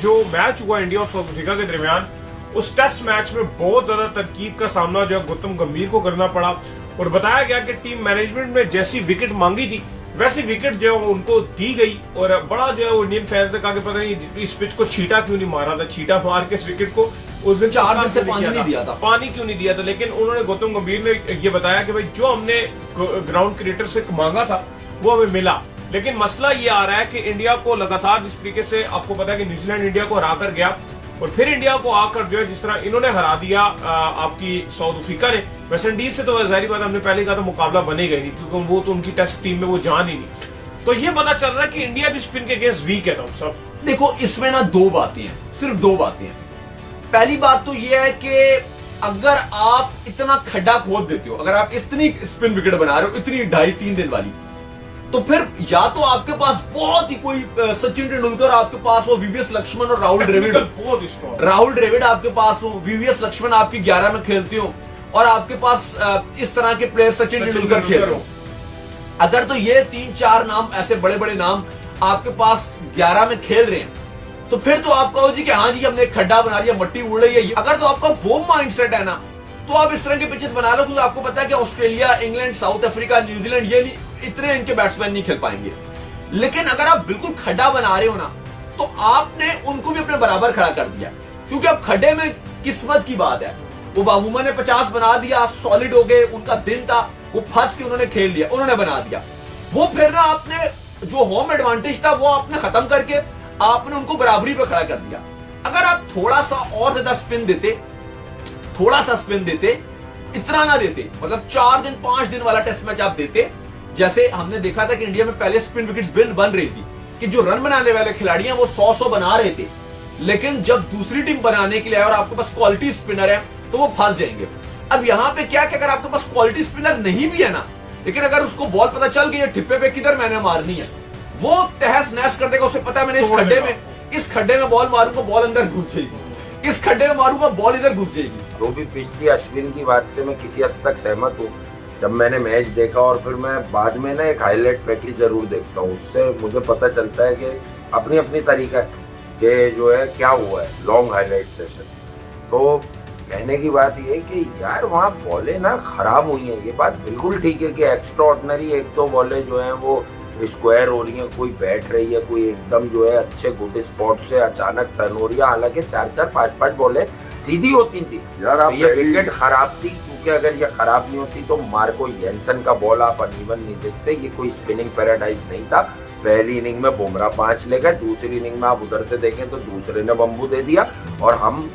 जो मैच हुआ इंडिया और साउथ अफ्रीका के दरमियान, उस टेस्ट मैच में बहुत ज्यादा तनकीद का सामना जो है गौतम गंभीर को करना पड़ा और बताया गया कि टीम मैनेजमेंट ने जैसी विकेट मांगी थी वैसी विकेट जो है उनको दी गई। और बड़ा जो है इंडियन फैंस ने कहा कि पता नहीं इस पिच को छीटा क्यों नहीं मारा था, छीटा मार के इस विकेट को उस दिन 4 दिन से पानी नहीं दिया था, पानी क्यों नहीं दिया था। लेकिन उन्होंने गौतम गंभीर ने ये बताया कि भाई जो हमने ग्राउंड क्रिएटर से मांगा था वो हमें मिला। लेकिन मसला ये आ रहा है कि इंडिया को लगातार जिस तरीके से आपको पता है कि न्यूजीलैंड इंडिया को हरा कर गया और फिर इंडिया को आकर जो है जिस तरह इन्होंने हरा दिया आपकी साउथ अफ्रीका ने, वेस्ट इंडीज से तो जाहिर बात हमने पहले कहा था मुकाबला बनेगा ही नहीं क्योंकि वो तो उनकी टेस्ट टीम में वो जान ही नहीं। तो ये पता चल रहा है कि इंडिया भी स्पिन के अगेंस्ट वीक है। सब देखो इसमें ना 2 बातें हैं, सिर्फ 2 बातें हैं। पहली बात तो ये है कि अगर आप इतना खड्डा खोद देते हो, अगर आप इतनी स्पिन विकेट बना रहे हो इतनी 2.5-3 दिन वाली, तो फिर या तो आपके पास बहुत ही कोई सचिन तेंदुलकर आपके पास हो, वीवीएस लक्ष्मण और राहुल द्रविड़ बहुत स्ट्रॉन्ग, राहुल द्रविड़ आपके पास हो, वीवीएस लक्ष्मण आपकी 11 में खेलते हो और आपके पास इस तरह के प्लेयर सचिन तेंदुलकर खेल रहे हो। अगर तो ये 3-4 नाम ऐसे बड़े बड़े नाम आपके पास 11 में खेल रहे हैं तो फिर तो आप कहो जी कि हाँ जी हमने एक खड्डा बना लिया, मट्टी उड़ रही है। अगर तो आपका वो माइंडसेट है ना तो आप इस तरह के पिचेस बना लो, क्योंकि आपको पता है कि Australia, England, south Africa, New Zealand ये नहीं इतने इनके बैट्समैन नहीं खेल पाएंगे। लेकिन अगर आप बिल्कुल खड्डा बना रहे हो ना तो आपने उनको भी अपने बराबर खड़ा कर दिया, क्योंकि अब खड्डे में किस्मत की बात है। वो बाबूमा ने 50 बना दिया, सॉलिड हो गए, उनका दिन था, वो फंस के उन्होंने खेल लिया, उन्होंने बना दिया। वो फिर ना आपने जो होम एडवांटेज था वो आपने खत्म करके आपने उनको बराबरी पे खड़ा कर दिया। अगर आप थोड़ा सा और ज्यादा स्पिन देते, थोड़ा सा स्पिन देते, इतना ना देते, मतलब 4 दिन 5 दिन वाला टेस्ट मैच आप देते, जैसे हमने देखा था कि इंडिया में पहले स्पिन विकेट्स बन रही थी कि जो रन बनाने वाले खिलाड़ी हैं वो 100 बना रहे थे, लेकिन जब दूसरी टीम बनाने के लिए और आपके पास क्वालिटी स्पिनर है तो वो फंस जाएंगे। अब यहां पे क्या कि अगर आपके पास क्वालिटी स्पिनर नहीं भी है ना, लेकिन अगर उसको बॉल पता चल गई है ठिप्पे पे किधर मैंने मारनी है, वो तहस नहस कर देगा। उसे पता है मैंने इस खड्डे में बॉल मारूंगा, बॉल अंदर घुस जाएगी, इस खड्डे में मारूंगा, बॉल इधर घुस जाएगी। जो भी पिच थी अश्विन की बात से मैं किसी हद तक सहमत हूँ। जब मैंने मैच देखा और फिर मैं बाद में ना एक हाईलाइट पैकेज जरूर देखता हूँ, उससे मुझे पता चलता है कि अपनी अपनी तरीका है कि जो है क्या हुआ है लॉन्ग हाईलाइट सेशन। तो कहने की बात ये है कि यार वहाँ बॉलें ना खराब हुई हैं, ये बात बिल्कुल ठीक है कि एक्स्ट्रा ऑर्डिनरी 1-2 बॉलें जो हैं वो स्क्वायर हो रही है, कोई बैठ रही है, कोई एकदम जो है अच्छे गुड स्पॉट से अचानक टर्न हो रही है। हालांकि 4-4, 5-5 बॉलें सीधी होती थी यार। तो ये विकेट खराब थी, क्योंकि अगर ये खराब नहीं होती तो मार्को जेनसन का बॉल आप अनइवन नहीं देखते। ये कोई स्पिनिंग पैराडाइज नहीं था। पहली इनिंग में बुमराह 5 ले गए, दूसरी इनिंग में आप उधर से देखें तो दूसरे ने बम्बू दे दिया और हम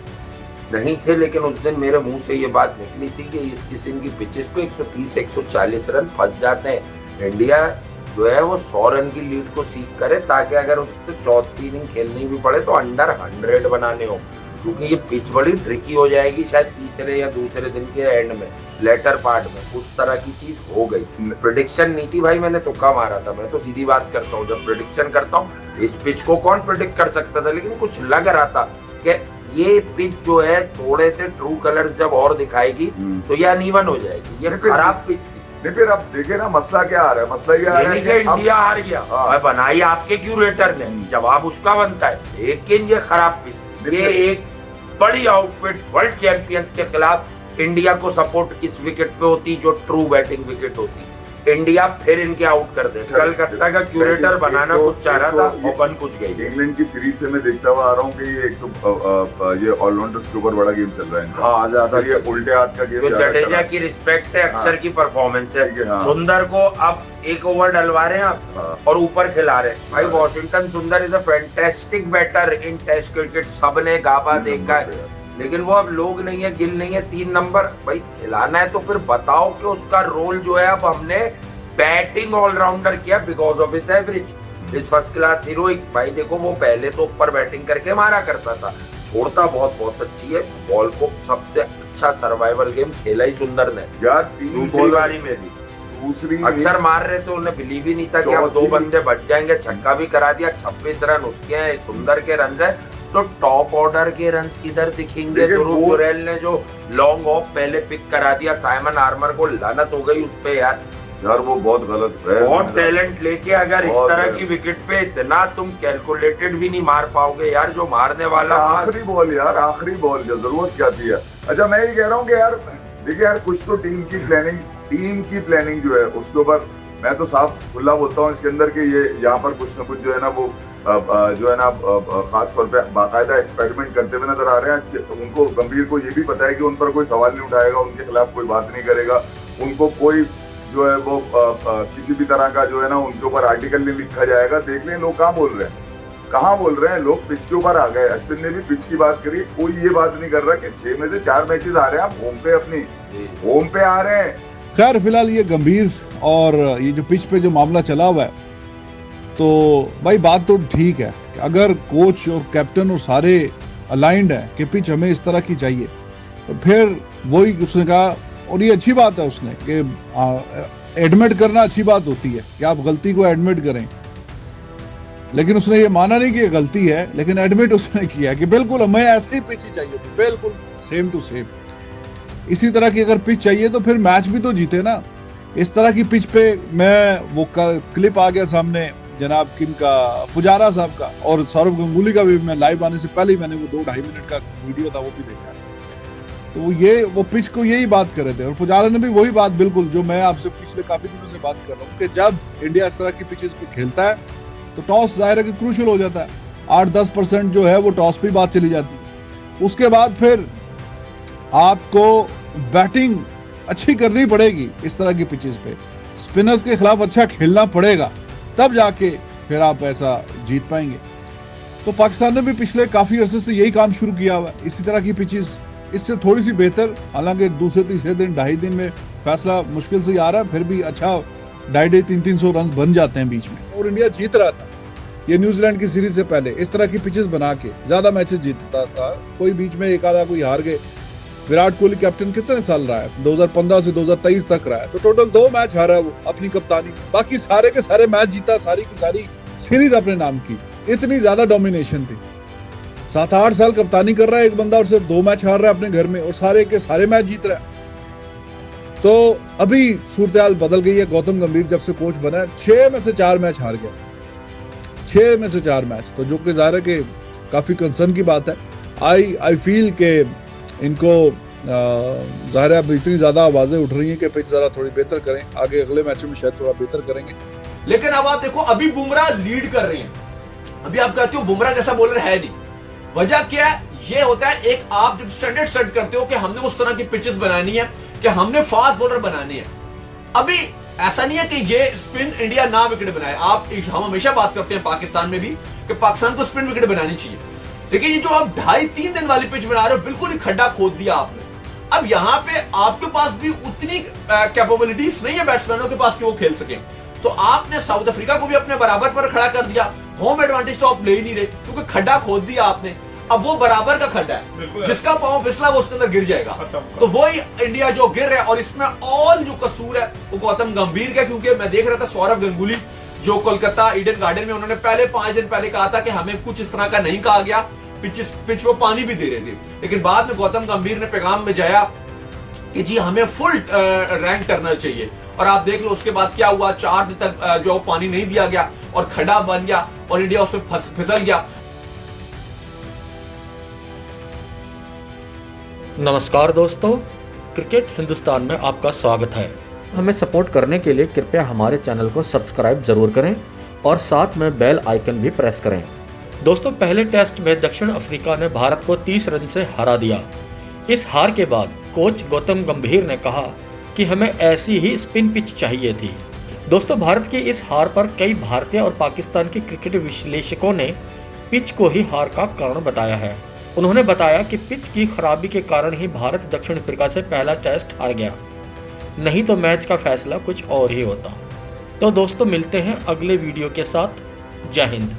नहीं थे। लेकिन उस दिन मेरे मुंह से ये बात निकली थी कि इस किस्म की पिचेस पे 130-140 रन फंस जाते हैं। इंडिया जो है वो 100 रन की लीड को सीख करे, ताकि अगर उसको चौथी इनिंग खेलनी भी पड़े तो अंडर 100 बनाने हो, क्योंकि ये पिच बड़ी ट्रिकी हो जाएगी शायद तीसरे या दूसरे दिन के एंड में, लेटर पार्ट में उस तरह की चीज हो गई। प्रेडिक्शन नहीं थी भाई, मैंने तुक्का मारा था। मैं तो सीधी बात करता हूँ, जब प्रेडिक्शन करता हूँ इस पिच को कौन प्रेडिक्ट कर सकता था, लेकिन कुछ लग रहा था कि ये पिच जो है थोड़े से ट्रू कलर्स जब और दिखाएगी तो ये अनइवन हो जाएगी। ये खराब पिच थी। नहीं फिर अब देखे ना मसला क्या आ रहा है, मसला ये आ रहा है कि इंडिया हार गया। बनाई आपके क्यूरेटर ने, जवाब उसका बनता है, लेकिन ये खराब पिच थी। ये एक बड़ी आउटफिट वर्ल्ड चैंपियंस के खिलाफ इंडिया को सपोर्ट किस विकेट पे होती, जो ट्रू बैटिंग विकेट होती, इंडिया फिर इनके आउट कर दे। कलकत्ता का क्यूरेटर बनाना कुछ चाह रहा था और बन कुछ गई। इंग्लैंड की सीरीज से मैं देखता हुआ आ रहा हूँ कि ये एक तो ये ऑलराउंडर्स के ऊपर बड़ा गेम चल रहा है। हाँ ज्यादा ये उल्टे हाथ का गेम। जडेजा की रिस्पेक्ट है, अक्षर की परफॉर्मेंस है। सुंदर को अब 1 ओवर डलवा रहे हैं आप और ऊपर खिला रहे हैं। भाई Washington Sundar is a fantastic batter in test cricket, सबने गाबा देखा है, लेकिन वो अब लोग नहीं है, गिल नहीं है, 3 नंबर भाई खिलाना है तो फिर बताओ कि उसका रोल जो है अब हमने बैटिंग ऑलराउंडर किया बिकॉज ऑफ हिज एवरेज, इस फर्स्ट क्लास हीरोइक्स। भाई देखो वो पहले तो ऊपर बैटिंग करके मारा करता था, छोड़ता बहुत अच्छी है बॉल को। सबसे अच्छा सर्वाइवल गेम खेला ही सुंदर ने यार, दूसरी बारी में भी दूसरी अक्सर मार रहे थे, उन्हें बिलीव ही नहीं था कि अब 2 बंदे बच जाएंगे। छक्का भी करा दिया, 26 रन उसके हैं, सुंदर के रन है। तो टॉप ऑर्डर के रन्स किधर दिखेंगे? ध्रुव जुरैल ने जो लॉन्ग ऑफ पहले पिक करा दिया, साइमन आर्मर को लानत हो गई उस पे यार। यार वो बहुत गलत है। बहुत टैलेंट लेके अगर इस बहुत तरह है। की विकेट पे इतना तुम कैलकुलेटेड भी नहीं मार पाओगे यार, जो मारने वाला आखिरी बॉल यार, आखिरी बॉल, जरूरत क्या थी यार। अच्छा मैं ये कह रहा हूँ कि यार देखिए यार, कुछ तो टीम की प्लानिंग जो है उसके ऊपर मैं तो साफ खुला बोलता हूँ इसके अंदर कि ये यहाँ पर कुछ ना कुछ जो है ना वो जो है ना खास तौर पे बाकायदा एक्सपेरिमेंट करते हुए नजर आ रहे हैं। उनको, गंभीर को ये भी पता है कि उन पर कोई सवाल नहीं उठाएगा, उनके खिलाफ कोई बात नहीं करेगा, उनको कोई जो है वो किसी भी तरह का जो है ना उनके ऊपर आर्टिकल नहीं लिखा जाएगा। देख लें लोग कहाँ बोल रहे हैं, लोग पिच के ऊपर आ गए। अश्विन ने भी पिच की बात करी, कोई ये बात नहीं कर रहा कि 6 में से 4 मैचेस आ रहे हैं, आप होम पे आ रहे हैं। खैर फिलहाल ये गंभीर और ये जो पिच पे जो मामला चला हुआ है, तो भाई बात तो ठीक है, अगर कोच और कैप्टन और सारे अलाइंड हैं कि पिच हमें इस तरह की चाहिए, तो फिर वही उसने कहा, और ये अच्छी बात है उसने कि एडमिट करना अच्छी बात होती है कि आप गलती को एडमिट करें, लेकिन उसने ये माना नहीं कि ये गलती है, लेकिन एडमिट उसने किया कि बिल्कुल हमें ऐसे ही पिच ही चाहिए थी, बिल्कुल सेम टू सेम इसी तरह की अगर पिच चाहिए तो फिर मैच भी तो जीते ना। इस तरह की पिच पे मैं वो क्लिप आ गया सामने जनाब किन का, पुजारा साहब का और सौरव गंगुली का भी, मैं लाइव आने से पहले ही मैंने वो 2-2.5 मिनट का वीडियो था वो भी देखा। तो वो पिच को यही बात कर रहे थे और पुजारा ने भी वही बात बिल्कुल जो मैं आपसे पिछले काफी दिनों से बात कर रहा हूँ कि जब इंडिया इस तरह की पिचेस पे खेलता है तो टॉस जाहिर है कि क्रूशियल हो जाता है। 8-10% जो है वो टॉस पे बात चली जाती है। उसके बाद फिर आपको बैटिंग अच्छी करनी पड़ेगी इस तरह की पिचेस पे, स्पिनर्स के खिलाफ अच्छा खेलना पड़ेगा, तब जाके फिर आप ऐसा जीत पाएंगे। तो पाकिस्तान ने भी पिछले काफी अरसे से यही काम शुरू किया हुआ है, इसी तरह की पिचेस, इससे थोड़ी सी बेहतर, हालांकि दूसरे तीसरे दिन 2.5 दिन में फैसला मुश्किल से आ रहा है, फिर भी अच्छा 250-300 रन बन जाते हैं बीच में, और इंडिया जीत रहा था ये न्यूजीलैंड की सीरीज से पहले इस तरह की पिचेस बना के ज्यादा मैचेस जीतता था। कोई बीच में एक आधा कोई हार गए। विराट कोहली कैप्टन कितने साल रहा है, 2015 से 2023 तक रहा है, तो टोटल 2 मैच हारा है वो अपनी कप्तानी, बाकी सारे के सारे मैच जीता, सारी की सारी सीरीज अपने नाम की। इतनी ज्यादा डोमिनेशन थी। 7-8 साल कप्तानी कर रहा है एक बंदा और सिर्फ 2 मैच हार रहा है अपने घर में, और सारे के सारे मैच जीत रहा है। तो अभी सूरत बदल गई है। गौतम गंभीर जब से कोच बना है 6 में से 4 मैच हार गया, 6 में से 4 मैच, तो जो कि जाहिर है कि काफी कंसर्न की बात है। आई फील के इनको जाहिर है इतनी ज्यादा आवाजें उठ रही हैं कि पिच जरा थोड़ी बेहतर करें, आगे अगले मैचों में शायद थोड़ा बेहतर करेंगे। लेकिन अब आप देखो, अभी बुमराह लीड कर रहे हैं। अभी आप कहते हो बुमराह जैसा बॉलर है नहीं, वजह क्या है? ये होता है, एक आप जब स्टैंडर्ड सेट करते हो कि हमने उस तरह की पिचेस बनानी है, कि हमने फास्ट बॉलर बनानी है। अभी ऐसा नहीं है कि ये स्पिन इंडिया ना विकेट बनाए। हम हमेशा बात करते हैं पाकिस्तान में भी कि पाकिस्तान को स्पिन विकेट बनानी चाहिए, लेकिन ये जो आप 2.5-3 दिन वाली पिच बना रहे हो, बिल्कुल ही खड्डा खोद दिया आपने। अब यहां पे आपके पास भी उतनी कैपेबिलिटीज नहीं है बैट्समैनों के पास कि वो खेल सके, तो आपने साउथ अफ्रीका को भी अपने बराबर पर खड़ा कर दिया। होम एडवांटेज तो आप ले ही नहीं रहे क्योंकि खड्डा खोद दिया आपने। अब वो बराबर का खड्डा है, जिसका पांव फिसला वो उसके अंदर गिर जाएगा। तो वही इंडिया जो गिर रहा है, और इसमें ऑल जो कसूर है वो गौतम गंभीर का, क्योंकि मैं देख रहा था सौरव गंगुली जो कोलकाता ईडन गार्डन में, उन्होंने पहले 5 दिन पहले कहा था कि हमें कुछ इस तरह का नहीं कहा गया, पिच वो पानी भी दे रहे थे, लेकिन बाद में गौतम गंभीर ने पैगाम में जाया कि जी हमें फुल रैंक टर्नर चाहिए। और आप देख लो उसके बाद क्या हुआ, 4 दिन तक जो पानी नहीं दिया गया और खड्डा बन गया और इंडिया उसमें फिसल गया। नमस्कार दोस्तों, क्रिकेट हिंदुस्तान में आपका स्वागत है। हमें सपोर्ट करने के लिए कृपया हमारे चैनल को सब्सक्राइब जरूर करें और साथ में बेल आइकन भी प्रेस करें। दोस्तों, पहले टेस्ट में दक्षिण अफ्रीका ने भारत को 30 रन से हरा दिया। इस हार के बाद कोच गौतम गंभीर ने कहा कि हमें ऐसी ही स्पिन पिच चाहिए थी। दोस्तों, भारत की इस हार पर कई भारतीय और पाकिस्तान के क्रिकेट विश्लेषकों ने पिच को ही हार का कारण बताया है। उन्होंने बताया कि पिच की खराबी के कारण ही भारत दक्षिण अफ्रीका से पहला टेस्ट हार गया, नहीं तो मैच का फैसला कुछ और ही होता। तो दोस्तों, मिलते हैं अगले वीडियो के साथ। जय हिंद।